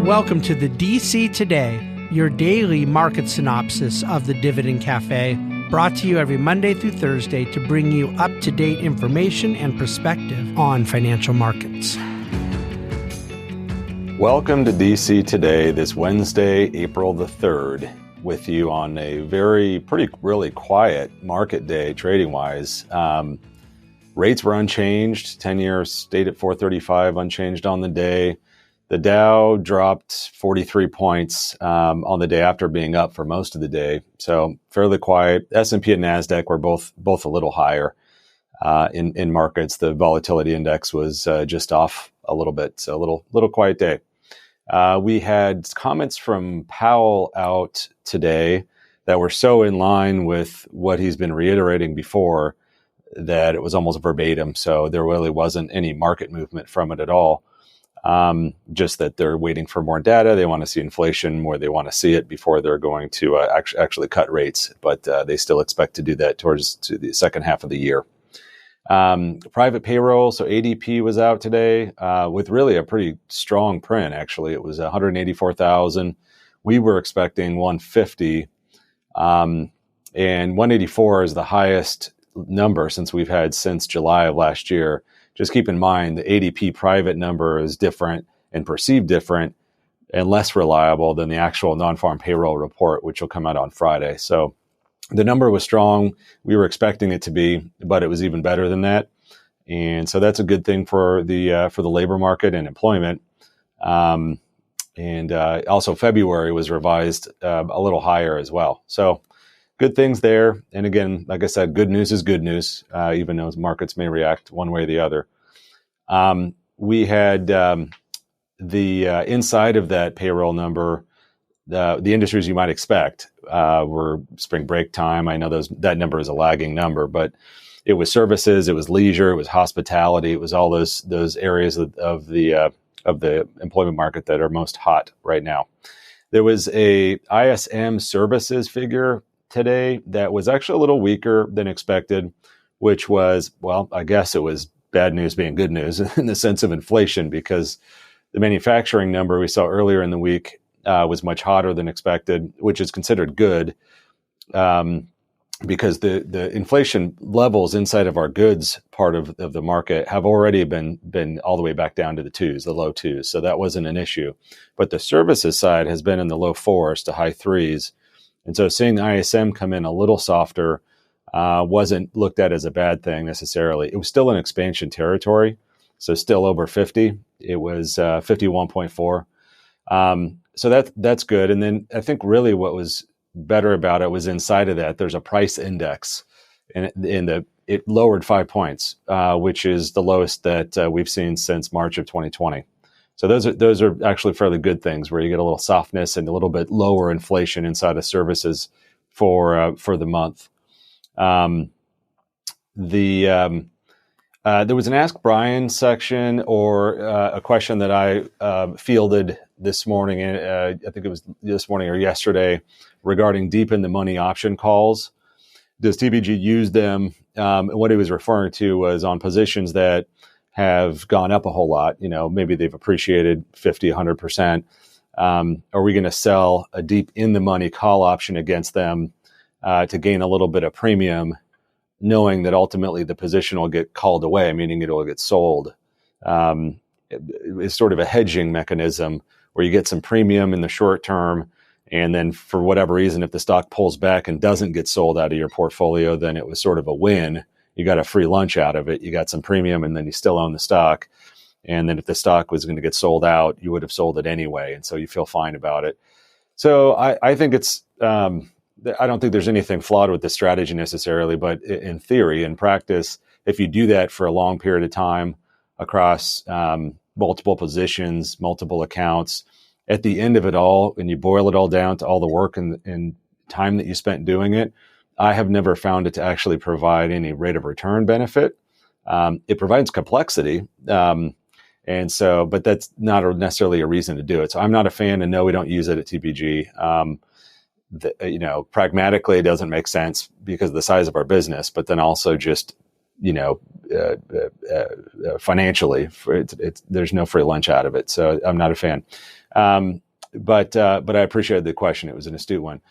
Welcome to the DC Today, your daily market synopsis of the Dividend Cafe, brought to you every Monday through Thursday to bring you up-to-date information and perspective on financial markets. Welcome to DC Today, this Wednesday, April the 3rd, with you on a really quiet market day trading-wise. Rates were unchanged, 10-year stayed at 435, unchanged on the day. The Dow dropped 43 points on the day after being up for most of the day, so fairly quiet. S&P and NASDAQ were both a little higher in markets. The volatility index was just off a little bit, so a little quiet day. We had comments from Powell out today that were so in line with what he's been reiterating before that it was almost verbatim, so there really wasn't any market movement from it at all. Just that they're waiting for more data. They want to see inflation where they want to see it before they're going to actually cut rates. But they still expect to do that towards the second half of the year. Private payroll, so ADP was out today with really a pretty strong print, actually. It was 184,000. We were expecting 150. And 184 is the highest number we've had since July of last year. Just keep in mind the ADP private number is different and perceived different and less reliable than the actual non-farm payroll report, which will come out on Friday. So the number was strong. We were expecting it to be, but it was even better than that. And so that's a good thing for the labor market and employment. Also February was revised a little higher as well. So good things there. And again, like I said, good news is good news, even though markets may react one way or the other. We had the inside of that payroll number, the industries you might expect were spring break time. I know that number is a lagging number, but it was services, it was leisure, it was hospitality, it was all those areas of the employment market that are most hot right now. There was a ISM services figure today that was actually a little weaker than expected, which was, well, I guess it was bad news being good news in the sense of inflation, because the manufacturing number we saw earlier in the week was much hotter than expected, which is considered good because the inflation levels inside of our goods part of the market have already been all the way back down to the low twos. So that wasn't an issue. But the services side has been in the low fours to high threes. And so seeing ISM come in a little softer wasn't looked at as a bad thing necessarily. It was still in expansion territory, so still over 50. It was 51.4. So that's good. And then I think really what was better about it was inside of that, there's a price index, and it lowered 5 points, which is the lowest that we've seen since March of 2020. So those are actually fairly good things where you get a little softness and a little bit lower inflation inside of services for the month. There was an Ask Brian section or a question that I fielded this morning. I think it was this morning or yesterday regarding deep in the money option calls. Does TPG use them? What he was referring to was on positions that have gone up a whole lot. Maybe they've appreciated 50, 100%. Are we going to sell a deep in the money call option against them to gain a little bit of premium, knowing that ultimately the position will get called away, meaning it will get sold? It's sort of a hedging mechanism where you get some premium in the short term, and then for whatever reason, if the stock pulls back and doesn't get sold out of your portfolio, then it was sort of a win. You got a free lunch out of it. You got some premium, and then you still own the stock. And then if the stock was going to get sold out, you would have sold it anyway. And so you feel fine about it. So I think it's, I don't think there's anything flawed with this strategy necessarily, but in theory, in practice, if you do that for a long period of time across multiple positions, multiple accounts, at the end of it all, and you boil it all down to all the work and time that you spent doing it, I have never found it to actually provide any rate of return benefit. It provides complexity. But that's not necessarily a reason to do it. So I'm not a fan, and no, we don't use it at TPG. Pragmatically, it doesn't make sense because of the size of our business, but then also just, financially, there's no free lunch out of it. So I'm not a fan. But I appreciated the question. It was an astute one.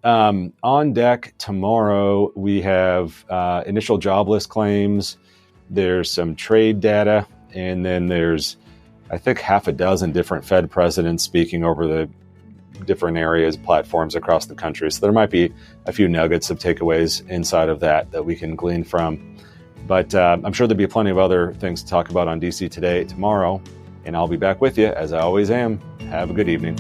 On deck tomorrow, we have initial jobless claims. There's some trade data, and then there's, I think, half a dozen different Fed presidents speaking over the different areas, platforms across the country. So there might be a few nuggets of takeaways inside of that we can glean from. But I'm sure there'll be plenty of other things to talk about on DC Today tomorrow, and I'll be back with you, as I always am. Have a good evening.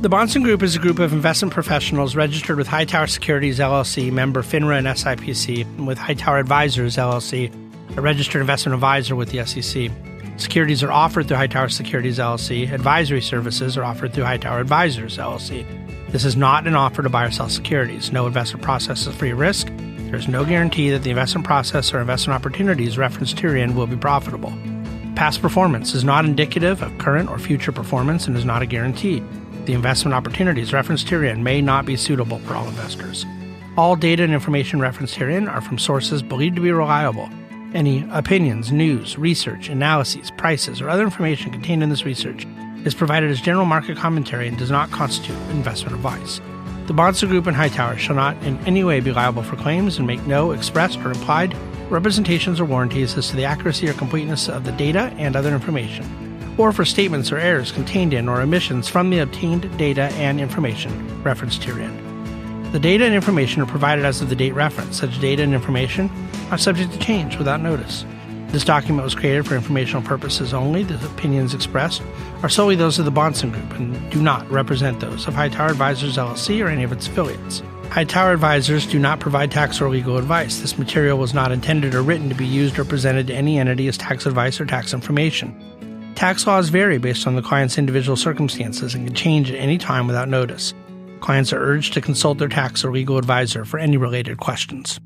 The Bahnsen Group is a group of investment professionals registered with Hightower Securities, LLC, member FINRA and SIPC, and with Hightower Advisors, LLC, a registered investment advisor with the SEC. Securities are offered through Hightower Securities, LLC. Advisory services are offered through Hightower Advisors, LLC. This is not an offer to buy or sell securities. No investment process is free of risk. There is no guarantee that the investment process or investment opportunities referenced herein will be profitable. Past performance is not indicative of current or future performance and is not a guarantee. The investment opportunities referenced herein may not be suitable for all investors. All data and information referenced herein are from sources believed to be reliable. Any opinions, news, research, analyses, prices, or other information contained in this research is provided as general market commentary and does not constitute investment advice. The Bahnsen Group and Hightower shall not in any way be liable for claims and make no expressed or implied representations or warranties as to the accuracy or completeness of the data and other information, or for statements or errors contained in or omissions from the obtained data and information referenced herein. The data and information are provided as of the date referenced. Such data and information are subject to change without notice. This document was created for informational purposes only. The opinions expressed are solely those of the Bahnsen Group and do not represent those of Hightower Advisors, LLC, or any of its affiliates. Hightower Advisors do not provide tax or legal advice. This material was not intended or written to be used or presented to any entity as tax advice or tax information. Tax laws vary based on the client's individual circumstances and can change at any time without notice. Clients are urged to consult their tax or legal advisor for any related questions.